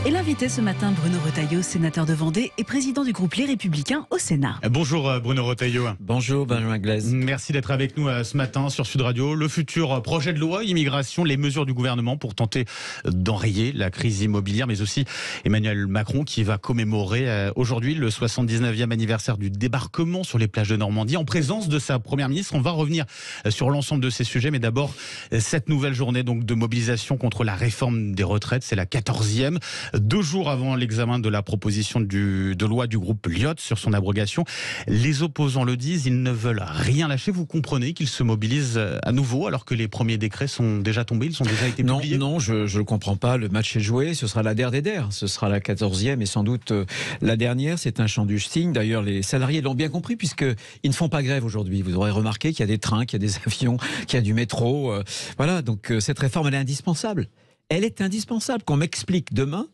Et l'invité ce matin, Bruno Retailleau, sénateur de Vendée et président du groupe Les Républicains au Sénat. Bonjour Bruno Retailleau. Bonjour Benjamin Glaise. Merci d'être avec nous ce matin sur Sud Radio. Le futur projet de loi immigration, les mesures du gouvernement pour tenter d'enrayer la crise immobilière, mais aussi Emmanuel Macron qui va commémorer aujourd'hui le 79e anniversaire du débarquement sur les plages de Normandie en présence de sa première ministre. On va revenir sur l'ensemble de ces sujets, mais d'abord cette nouvelle journée donc de mobilisation contre la réforme des retraites, c'est la 14e. 2 jours avant l'examen de la proposition de loi du groupe Lyot sur son abrogation, les opposants le disent, ils ne veulent rien lâcher. Vous comprenez qu'ils se mobilisent à nouveau alors que les premiers décrets sont déjà tombés, ils ont déjà été publiés? Non, je ne comprends pas. Le match est joué, ce sera la der des der. Ce sera la 14e et sans doute la dernière. C'est un chant du cygne. D'ailleurs, les salariés l'ont bien compris puisqu'ils ne font pas grève aujourd'hui. Vous aurez remarqué qu'il y a des trains, qu'il y a des avions, qu'il y a du métro. Voilà, donc cette réforme, elle est indispensable. Elle est indispensable. Qu'on m'explique demain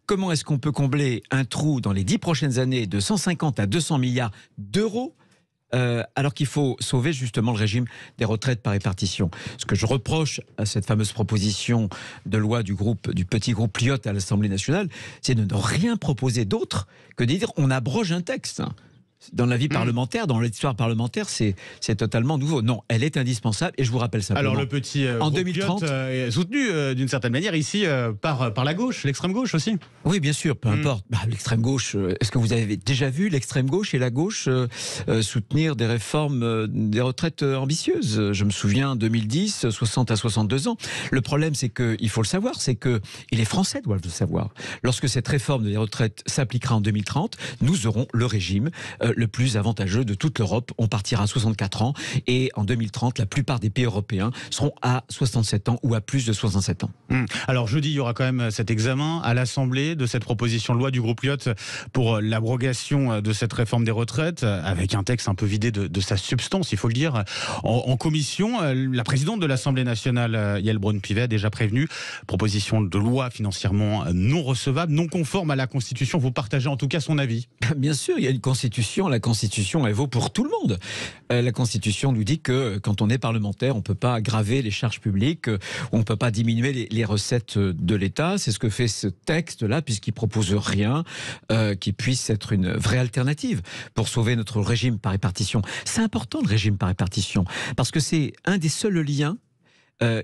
comment est-ce qu'on peut combler un trou dans les 10 prochaines années de 150 à 200 milliards d'euros alors qu'il faut sauver justement le régime des retraites par répartition. Ce que je reproche à cette fameuse proposition de loi du petit groupe Lyot à l'Assemblée nationale, c'est de ne rien proposer d'autre que de dire on abroge un texte. Dans la vie parlementaire, dans l'histoire parlementaire, c'est totalement nouveau. Non, elle est indispensable et je vous rappelle simplement. Alors le petit en groupe 2030 Lyot est soutenu d'une certaine manière ici par la gauche, l'extrême gauche aussi. Oui, bien sûr, peu importe. L'extrême gauche, est-ce que vous avez déjà vu l'extrême gauche et la gauche soutenir des réformes des retraites ambitieuses? Je me souviens 2010, 60 à 62 ans. Le problème, c'est qu'il faut le savoir, c'est que et les Français doivent le savoir. Lorsque cette réforme des retraites s'appliquera en 2030, nous aurons le régime le plus avantageux de toute l'Europe. On partira à 64 ans et en 2030, la plupart des pays européens seront à 67 ans ou à plus de 67 ans. Alors jeudi, il y aura quand même cet examen à l'Assemblée de cette proposition de loi du groupe Lyot pour l'abrogation de cette réforme des retraites, avec un texte un peu vidé de sa substance, il faut le dire. En commission, la présidente de l'Assemblée nationale, Yael Braun-Pivet, a déjà prévenu, proposition de loi financièrement non recevable, non conforme à la Constitution. Vous partagez en tout cas son avis? Bien sûr, il y a une Constitution. La Constitution, elle vaut pour tout le monde. La Constitution nous dit que quand on est parlementaire, on ne peut pas aggraver les charges publiques, on ne peut pas diminuer les recettes de l'État. C'est ce que fait ce texte-là, puisqu'il ne propose rien qui puisse être une vraie alternative pour sauver notre régime par répartition. C'est important, le régime par répartition, parce que c'est un des seuls liens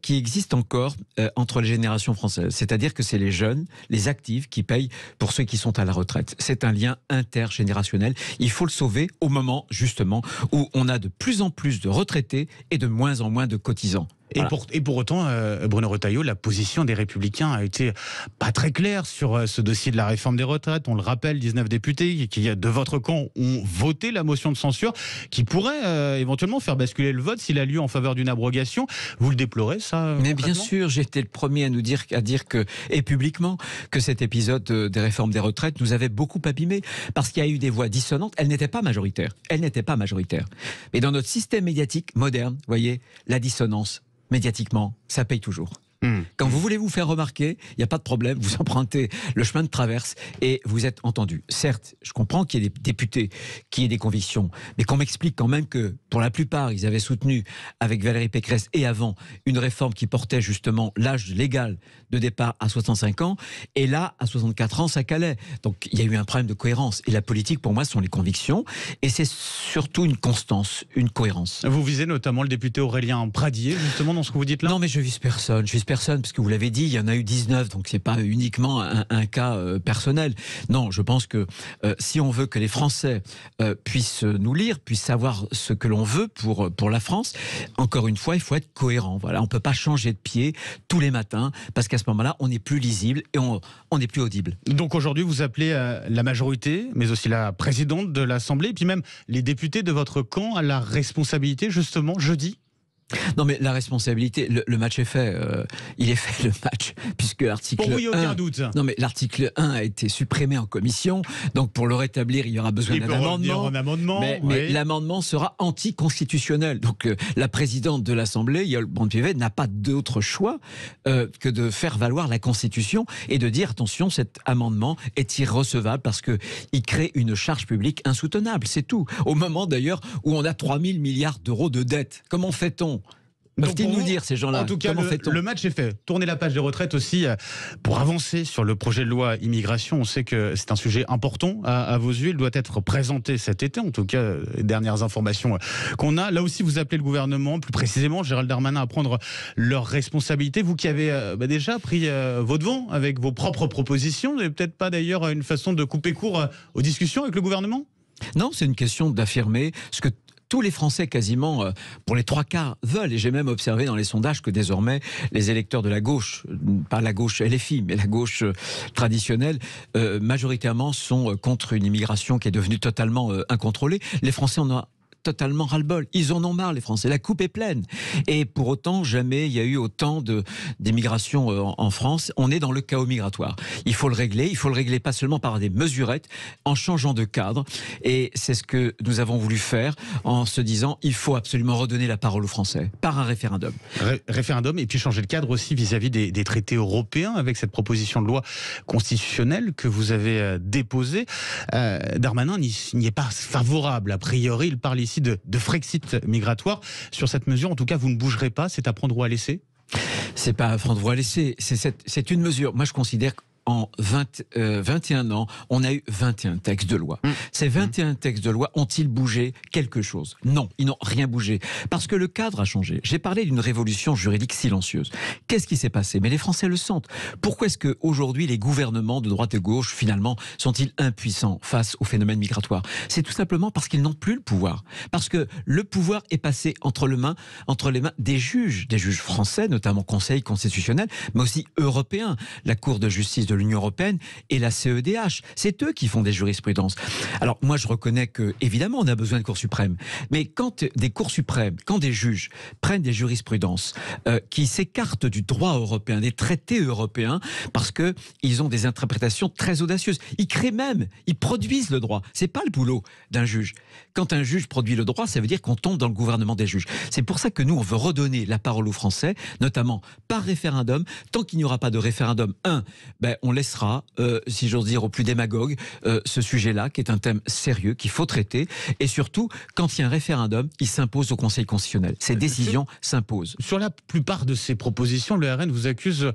qui existe encore entre les générations françaises. C'est-à-dire que c'est les jeunes, les actifs qui payent pour ceux qui sont à la retraite. C'est un lien intergénérationnel. Il faut le sauver au moment, justement, où on a de plus en plus de retraités et de moins en moins de cotisants. Voilà. Et pour autant, Bruno Retailleau, la position des Républicains a été pas très claire sur ce dossier de la réforme des retraites. On le rappelle, 19 députés qui, de votre camp, ont voté la motion de censure qui pourrait éventuellement faire basculer le vote s'il a lieu en faveur d'une abrogation. Vous le déplorez, ça? Mais bien sûr, j'étais le premier à dire que, et publiquement, que cet épisode des réformes des retraites nous avait beaucoup abîmés parce qu'il y a eu des voix dissonantes. Elles n'étaient pas majoritaires. Mais dans notre système médiatique moderne, vous voyez, la dissonance, médiatiquement, ça paye toujours. Quand vous voulez vous faire remarquer, il n'y a pas de problème, vous empruntez le chemin de traverse et vous êtes entendu. Certes, je comprends qu'il y ait des députés qui aient des convictions, mais qu'on m'explique quand même que, pour la plupart, ils avaient soutenu, avec Valérie Pécresse et avant, une réforme qui portait justement l'âge légal de départ à 65 ans, et là, à 64 ans, ça calait. Donc, il y a eu un problème de cohérence. Et la politique, pour moi, ce sont les convictions, et c'est surtout une constance, une cohérence. Vous visez notamment le député Aurélien Pradier, justement, dans ce que vous dites là? Non, mais je vise personne, parce que vous l'avez dit, il y en a eu 19, donc c'est pas uniquement un cas personnel. Non, je pense que si on veut que les Français puissent nous lire, puissent savoir ce que l'on veut pour la France, encore une fois, il faut être cohérent. Voilà, on peut pas changer de pied tous les matins, parce qu'à ce moment-là, on n'est plus lisible et on n'est plus audible. Donc aujourd'hui, vous appelez la majorité, mais aussi la présidente de l'Assemblée, et puis même les députés de votre camp à la responsabilité, justement, jeudi? Non, mais la responsabilité, le match est fait. Il est fait, le match, puisque l'article 1... Pour vous, il n'y a aucun doute. Non, mais l'article 1 a été supprimé en commission, donc pour le rétablir, il y aura besoin d'un amendement. Mais l'amendement sera anticonstitutionnel. Donc la présidente de l'Assemblée, Yael Braun-Pivet, n'a pas d'autre choix que de faire valoir la Constitution et de dire, attention, cet amendement est irrecevable parce qu'il crée une charge publique insoutenable, c'est tout. Au moment d'ailleurs où on a 3 000 milliards d'euros de dette. Comment fait-on Peuvent-ils nous dire, ces gens-là? En tout cas, le match est fait. Tournez la page des retraites aussi pour avancer sur le projet de loi immigration. On sait que c'est un sujet important à vos yeux. Il doit être présenté cet été. En tout cas, les dernières informations qu'on a. Là aussi, vous appelez le gouvernement, plus précisément Gérald Darmanin, à prendre leurs responsabilités. Vous qui avez déjà pris vos devants avec vos propres propositions, vous n'avez peut-être pas d'ailleurs une façon de couper court aux discussions avec le gouvernement? Non, c'est une question d'affirmer ce que tous les Français, quasiment, pour les 3/4, veulent. Et j'ai même observé dans les sondages que désormais, les électeurs de la gauche, pas la gauche LFI, mais la gauche traditionnelle, majoritairement sont contre une immigration qui est devenue totalement incontrôlée. Les Français en ont totalement ras-le-bol. Ils en ont marre, les Français. La coupe est pleine. Et pour autant, jamais il y a eu autant d'immigration en France. On est dans le chaos migratoire. Il faut le régler. Il faut le régler pas seulement par des mesurettes, en changeant de cadre. Et c'est ce que nous avons voulu faire en se disant, il faut absolument redonner la parole aux Français par un référendum. Référendum, et puis changer le cadre aussi vis-à-vis des traités européens avec cette proposition de loi constitutionnelle que vous avez déposée. Darmanin n'y est pas favorable. A priori, il parle ici de Frexit migratoire. Sur cette mesure, en tout cas, vous ne bougerez pas, c'est à prendre ou à laisser? C'est pas à prendre ou à laisser, c'est une mesure. Moi, je considère qu'en 21 ans, on a eu 21 textes de loi. Ces 21 textes de loi ont-ils bougé quelque chose? Non, ils n'ont rien bougé. Parce que le cadre a changé. J'ai parlé d'une révolution juridique silencieuse. Qu'est-ce qui s'est passé? Mais les Français le sentent. Pourquoi est-ce qu'aujourd'hui, les gouvernements de droite et de gauche, finalement, sont-ils impuissants face au phénomène migratoire? C'est tout simplement parce qu'ils n'ont plus le pouvoir. Parce que le pouvoir est passé entre les mains des juges français, notamment Conseil constitutionnel, mais aussi européens, la Cour de justice de l'Union européenne et la CEDH. C'est eux qui font des jurisprudences. Alors moi, je reconnais que, évidemment, on a besoin de Cour suprême. Mais quand des cours suprêmes, quand des juges prennent des jurisprudences qui s'écartent du droit européen, des traités européens, parce qu'ils ont des interprétations très audacieuses. Ils produisent le droit. C'est pas le boulot d'un juge. Quand un juge produit le droit, ça veut dire qu'on tombe dans le gouvernement des juges. C'est pour ça que nous, on veut redonner la parole aux Français, notamment par référendum. Tant qu'il n'y aura pas de référendum, on laissera, si j'ose dire, aux plus démagogues, ce sujet-là, qui est un thème sérieux, qu'il faut traiter. Et surtout, quand il y a un référendum, il s'impose au Conseil constitutionnel. Ces décisions s'imposent. Sur la plupart de ces propositions, le RN vous accuse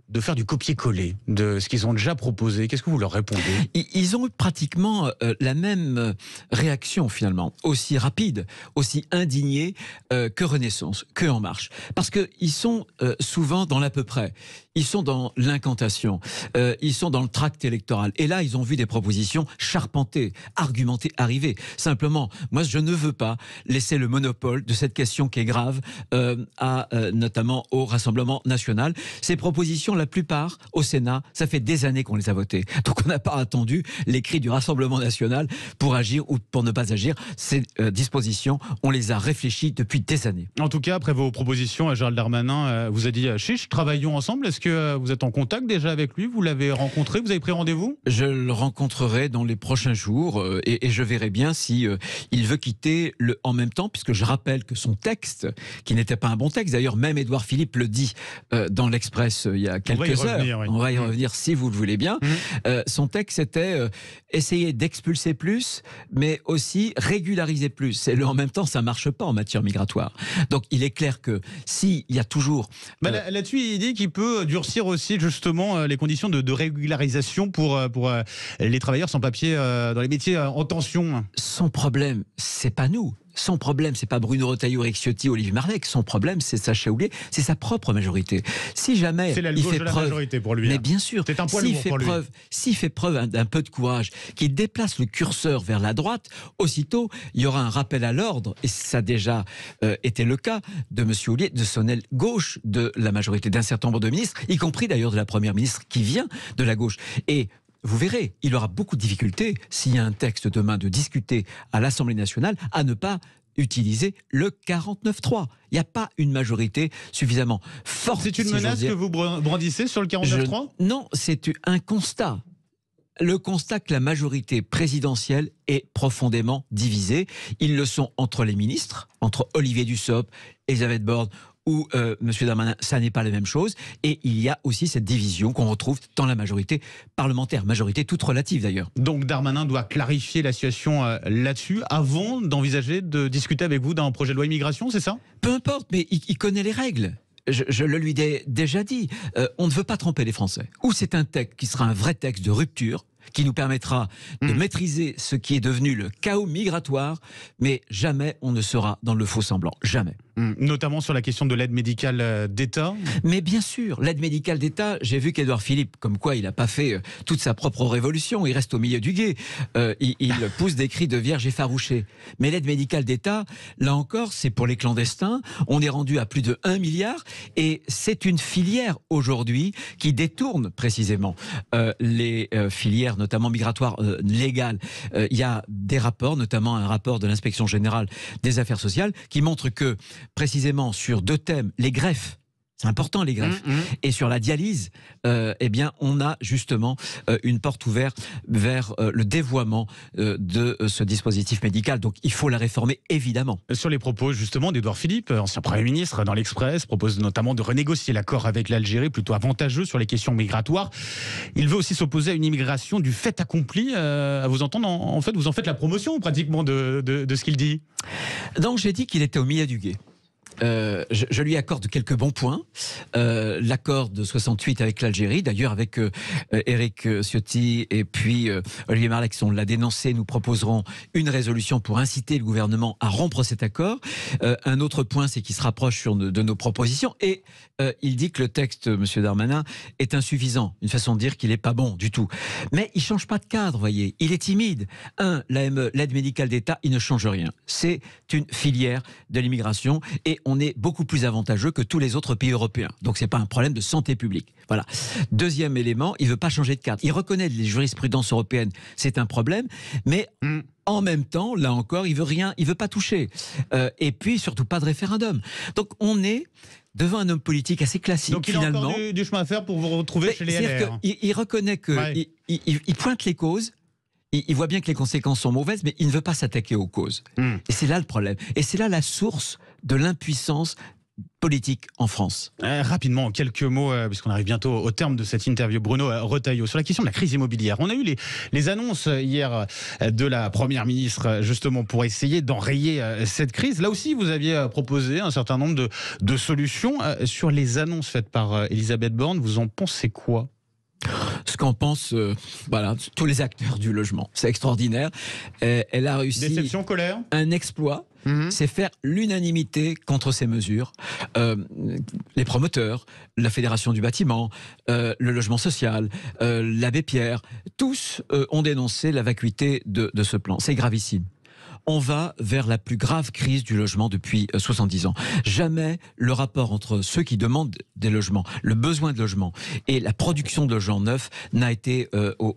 de faire du copier-coller de ce qu'ils ont déjà proposé. Qu'est-ce que vous leur répondez? Ils ont eu pratiquement la même réaction, finalement, aussi rapide, aussi indignée que Renaissance, que En Marche. Parce qu'ils sont souvent dans l'à peu près. Ils sont dans l'incantation. Ils sont dans le tract électoral. Et là, ils ont vu des propositions charpentées, argumentées, arriver. Simplement, moi, je ne veux pas laisser le monopole de cette question qui est grave notamment au Rassemblement national. Ces propositions, la plupart, au Sénat, ça fait des années qu'on les a votées. Donc on n'a pas attendu les cris du Rassemblement national pour agir ou pour ne pas agir. Ces dispositions, on les a réfléchies depuis des années. En tout cas, après vos propositions, Gérald Darmanin vous a dit « Chiche, travaillons ensemble ». Est-ce que vous êtes en contact déjà avec lui? Vous l'avez rencontré? Vous avez pris rendez-vous? Je le rencontrerai dans les prochains jours et je verrai bien si il veut quitter en même temps, puisque je rappelle que son texte, qui n'était pas un bon texte, d'ailleurs même Édouard Philippe le dit dans l'Express il y a quelques heures, on va y revenir si vous le voulez bien, son texte était essayer d'expulser plus, mais aussi régulariser plus. Et en même temps, ça ne marche pas en matière migratoire. Donc il est clair que s'il y a toujours... Là-dessus, il dit qu'il peut durcir aussi justement les conditions de régularisation pour les travailleurs sans papier dans les métiers en tension. Son problème, c'est pas nous. Son problème, c'est pas Bruno Retailleau, Eric Ciotti, Olivier Marleix. Son problème, c'est Sacha Houlié, c'est sa propre majorité. Si jamais c'est il fait de preuve, la majorité pour lui. Mais bien sûr, c'est un poids lourd pour lui. S'il fait preuve d'un peu de courage, qu'il déplace le curseur vers la droite, aussitôt il y aura un rappel à l'ordre, et ça a déjà été le cas de M. Houlié, de son aile gauche de la majorité, d'un certain nombre de ministres, y compris d'ailleurs de la première ministre qui vient de la gauche. Et vous verrez, il aura beaucoup de difficultés, s'il y a un texte demain de discuter à l'Assemblée nationale, à ne pas utiliser le 49.3. Il n'y a pas une majorité suffisamment forte. C'est une menace que vous brandissez sur le 49.3 ? Non, c'est un constat. Le constat que la majorité présidentielle est profondément divisée. Ils le sont entre les ministres, entre Olivier Dussopt, Elisabeth Borne ou M. Darmanin, ça n'est pas la même chose. Et il y a aussi cette division qu'on retrouve dans la majorité parlementaire, majorité toute relative d'ailleurs. Donc Darmanin doit clarifier la situation là-dessus avant d'envisager de discuter avec vous d'un projet de loi immigration, c'est ça? Peu importe, mais il connaît les règles. Je le lui ai déjà dit. On ne veut pas tromper les Français. Ou c'est un texte qui sera un vrai texte de rupture, qui nous permettra de maîtriser ce qui est devenu le chaos migratoire, mais jamais on ne sera dans le faux semblant. Jamais. Notamment sur la question de l'aide médicale d'État. Mais bien sûr, l'aide médicale d'État, j'ai vu qu'Édouard Philippe, comme quoi il n'a pas fait toute sa propre révolution, il reste au milieu du gué, il pousse des cris de vierge effarouchée. Mais l'aide médicale d'État, là encore, c'est pour les clandestins, on est rendu à plus de 1 milliard, et c'est une filière aujourd'hui qui détourne précisément les filières, notamment migratoires légales. Il y a des rapports, notamment un rapport de l'Inspection Générale des Affaires Sociales, qui montre que précisément sur 2 thèmes, les greffes, c'est important les greffes, et sur la dialyse, eh bien on a justement une porte ouverte vers le dévoiement de ce dispositif médical. Donc il faut la réformer évidemment. Sur les propos justement d'Édouard Philippe, ancien Premier ministre, dans l'Express, propose notamment de renégocier l'accord avec l'Algérie, plutôt avantageux sur les questions migratoires. Il veut aussi s'opposer à une immigration du fait accompli. À vous entendre, en fait, vous en faites la promotion pratiquement de ce qu'il dit. Donc j'ai dit qu'il était au milieu du gué. Je lui accorde quelques bons points. L'accord de 68 avec l'Algérie, d'ailleurs avec Éric Ciotti et puis Olivier Marleix, on l'a dénoncé, nous proposerons une résolution pour inciter le gouvernement à rompre cet accord. Un autre point, c'est qu'il se rapproche de nos propositions et il dit que le texte, M. Darmanin, est insuffisant. Une façon de dire qu'il n'est pas bon du tout. Mais il ne change pas de cadre, voyez. Il est timide. L'AME, l'aide médicale d'État, il ne change rien. C'est une filière de l'immigration et on est beaucoup plus avantageux que tous les autres pays européens. Donc, ce n'est pas un problème de santé publique. Voilà. Deuxième élément, il ne veut pas changer de cadre. Il reconnaît les jurisprudences européennes, c'est un problème, mais en même temps, là encore, il ne veut pas toucher. Et puis, surtout pas de référendum. Donc, on est devant un homme politique assez classique, donc, finalement. Donc, il a encore du chemin à faire pour vous retrouver chez les LR. Il reconnaît que... Ouais. Il pointe les causes. Il voit bien que les conséquences sont mauvaises, mais il ne veut pas s'attaquer aux causes. Et c'est là le problème. Et c'est là la source de l'impuissance politique en France. Rapidement, quelques mots, puisqu'on arrive bientôt au terme de cette interview. Bruno Retailleau, sur la question de la crise immobilière. On a eu les annonces hier de la Première ministre, justement, pour essayer d'enrayer cette crise. Là aussi, vous aviez proposé un certain nombre de solutions. Sur les annonces faites par Elisabeth Borne, vous en pensez quoi ? Ce qu'en pensent tous les acteurs du logement. C'est extraordinaire. Elle a réussi déception, colère, un exploit. C'est faire l'unanimité contre ces mesures. Les promoteurs, la Fédération du bâtiment, le logement social, l'abbé Pierre, tous ont dénoncé la vacuité de ce plan. C'est gravissime. On va vers la plus grave crise du logement depuis 70 ans. Jamais le rapport entre ceux qui demandent des logements, le besoin de logement et la production de logements neufs n'a été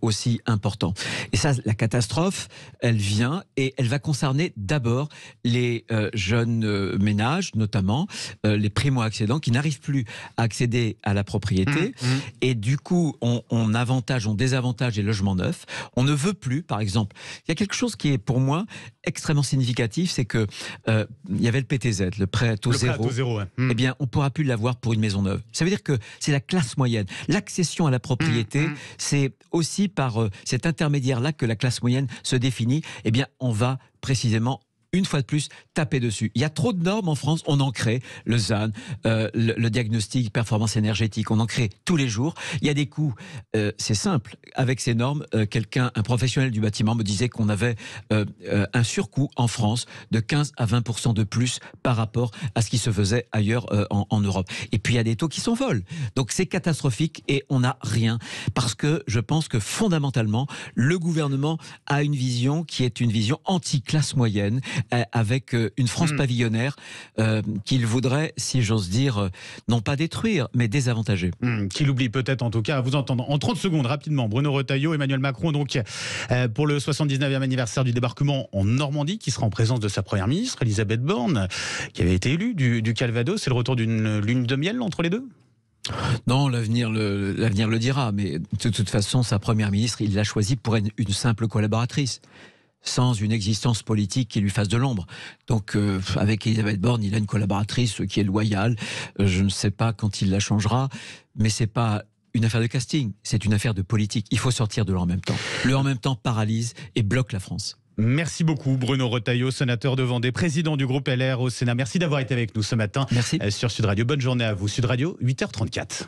aussi important. Et ça, la catastrophe, elle vient et elle va concerner d'abord les jeunes ménages, notamment les primo-accédants qui n'arrivent plus à accéder à la propriété. Et du coup, on avantage, on désavantage les logements neufs. On ne veut plus, par exemple, il y a quelque chose qui est pour moi extrêmement significatif, c'est que il y avait le PTZ, le prêt à taux zéro. Eh bien, on ne pourra plus l'avoir pour une maison neuve. Ça veut dire que c'est la classe moyenne. L'accession à la propriété, c'est aussi par cet intermédiaire-là que la classe moyenne se définit. Eh bien, on va précisément une fois de plus, taper dessus. Il y a trop de normes en France, on en crée, le ZAN, le diagnostic performance énergétique, on en crée tous les jours. Il y a des coûts, c'est simple, avec ces normes, un professionnel du bâtiment me disait qu'on avait un surcoût en France de 15 à 20% de plus par rapport à ce qui se faisait ailleurs en Europe. Et puis il y a des taux qui s'envolent. Donc c'est catastrophique et on n'a rien. Parce que je pense que fondamentalement, le gouvernement a une vision qui est une vision anti-classe moyenne, avec une France pavillonnaire qu'il voudrait, si j'ose dire, non pas détruire, mais désavantager. Qu'il oublie peut-être, en tout cas, à vous entendre. En 30 secondes, rapidement, Bruno Retailleau, Emmanuel Macron, donc pour le 79e anniversaire du débarquement en Normandie, qui sera en présence de sa première ministre, Elisabeth Borne, qui avait été élue du Calvados. C'est le retour d'une lune de miel entre les deux ? Non, l'avenir le dira, mais de toute façon, sa première ministre, il l'a choisie pour être une simple collaboratrice. sans une existence politique qui lui fasse de l'ombre. Donc, avec Elisabeth Borne, il a une collaboratrice qui est loyale. Je ne sais pas quand il la changera, mais c'est pas une affaire de casting, c'est une affaire de politique. Il faut sortir de le en même temps. Le en même temps paralyse et bloque la France. Merci beaucoup Bruno Retailleau, sénateur de Vendée, président du groupe LR au Sénat. Merci d'avoir été avec nous ce matin. Merci. Sur Sud Radio. Bonne journée à vous. Sud Radio, 8h34.